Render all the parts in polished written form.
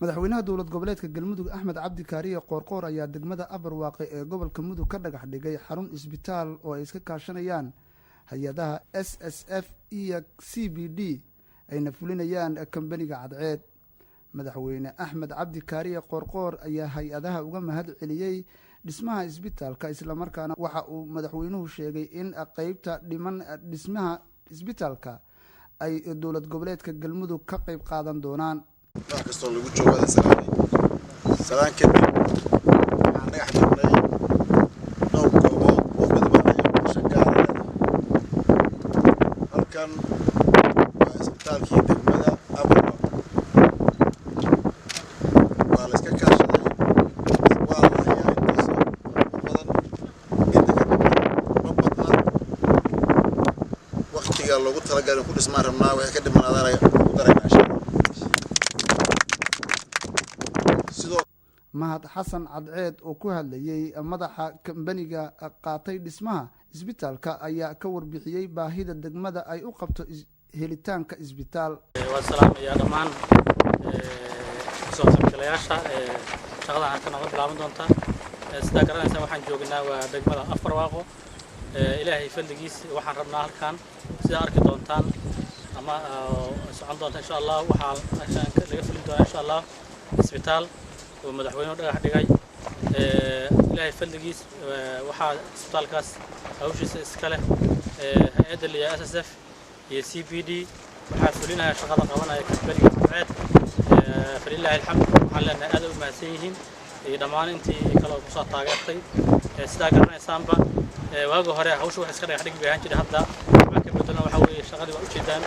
madaxweynaha dowlad goboleedka galmudug Axmed Cabdi Kaariye Qoorqoor ayaa degmada Abarwaaqe ee gobolka Mudug ka dhagax dhigay xarun isbitaal oo ay iska kaashanayaan hay'adaha SSF iyo CBD ayna fulinayaan kambaniga cadceed. madaxweyne Axmed Cabdi Kaariye Qoorqoor ayaa hay'adaha uga mahad celiyay dhismaha isbitaalka isla markaana waxa uu madaxweynuhu sheegay in qaybta dhiman dhismaha isbitaalka ay dowlad goboleedka galmudug ka qayb qaadan doonaan. wax kastoo lagu joogo salaan kadib waxaan dhagax dhignay dhowr goobood oo midba shaqaale halkan waa isbitaalkii degmada Abarwaaqe waa la iska kaashaday waa la hayaa intaas badan ma badna waqtiga loogu talagalay ku dhismaan rabnaa waxay ka dhimanaadaan ugu daraynaa mahad xasan cadceed oo ku hadlayay madaxa kambaniga qaatay dhismaha isbitaalka ayaa ka warbixiyay baahida degmada ay u qabto helitaanka isbitaal. waa salaamaya dhammaan soo qaybgalayaasha shaqada halkan oo bilaaban doonta sida garanaysa waxaan joognaa waa degmada Abarwaaqo ilaahay fadligiis waxaan rabnaa halkan sida arki doontaan ama socon doonta insha Allah waxaan laga fulin doonaa insha Allah isbitaal ومدحوينه dhagax dhigay ilaahay fadligiis waxa isbitaalkaas hawshiisa iska leh hay'adda liya SSF iyo CBD waxa fulinaya shaqada qabanaya kambaniga cadceed falillahi alhamd waxaan leenahay aad u mahadsan yihiin dhammaan intii kala ku soo taageertay sida garanaysaanba waaga hore hawshu wax iska dhagax dhig baahan jiray hadda waxa ka beddelna waxa weeye shaqadii waa u jeedaan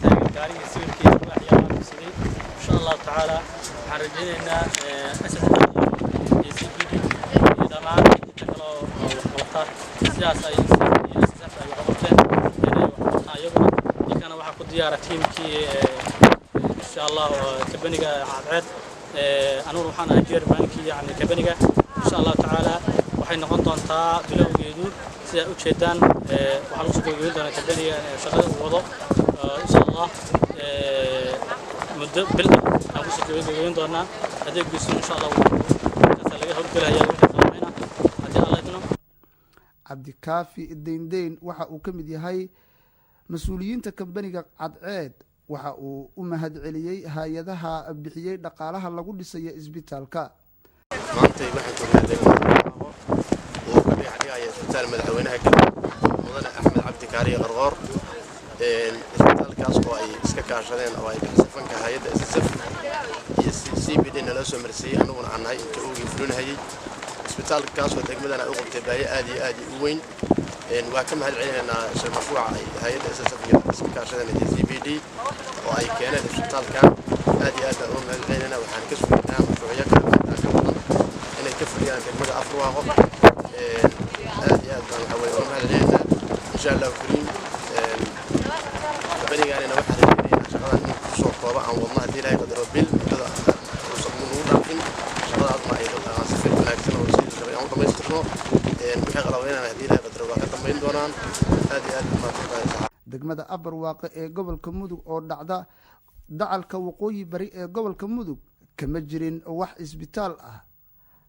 taageer gaariga sawirkiisa waxyaalaha sidii insha Allah taala waxaan rajaynaynaa SSF iyo CBD iyo dhammaan inta kale oo waxqabata sidaas ay SSF ay qabteen inay waxqabtaan iyaguna halkana waxaa ku diyaara tiimkii insha Allah kambaniga cadceed anuu waxaan ahay jeermaankii yani kambaniga insha Allah taala waxay noqon doontaa bilowgeedu sida u jeedaan waxa lagu soo gudbin doonaa kambaniga shaqada uu wado insha Allah muddo bil aan ku soo gudbin doonaa adeeggiisu insha Allah ka laga howlgalayaa wixii sameeyna hadii Allah idno. Cabdikaafi Deyndeyn waxa uu ka mid yahay mas'uuliyiinta kambaniga cadceed waxa uu u mahad celiyay hay'adaha bixiyay dhaqaalaha lagu dhisayo isbitaalka. maanta waxaan joognaa degmada oo ka dhigaya isbitaal madaxweynaha mudane Axmed Cabdi Kaariye Qoorqoor isbitaalkaas oo ay iska kaashadeen oo ay safanka hay'adda SSF iyo CBD nala soo marsiyay anuguna aan nahay inta ugu fulinayay isbitaalkaas oo degmadana u qabtay baahi aad iyo aad u weyn waa ka mahad celinaynaa mashruuca ay hay'adda SSF iyo iska kaashadeen iyo CBD oo ay keeneen isbitaalkan aad iyo aad u mahad celinaynaa waxaan ka sugaynaa mashruucyo kale inay ka fuliyaan degmada Abarwaaqo aad iyo aad baan waxa weeye u mahad celinaynaa insha Allah kariim barigaanina waxaan rajaynaynaa shaqadan in ku soo kooba aan wadno haddii ilaahay qadaro bil muddada uusan nagu dhaafin shaqadaasna ay si wanaagsan oo si shabay aan u dhamaystirno wixii qalabeynana haddii ilaahay qadaro waa ka dambayn doonaan aad iyo aad mahadsantahay. degmada Abarwaaqe ee gobolka Mudug oo dhacda dacalka waqooyi bari ee gobolka Mudug kama jirin wax isbitaal ah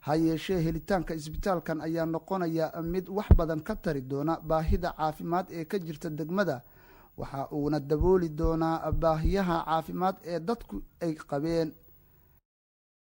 ha yeeshee helitaanka isbitaalkan ayaa noqonaya mid wax badan ka tari doona baahida caafimaad ee ka jirta degmada waxa uuna dabooli doonaa baahiyaha caafimaad ee dadku ay qabeen.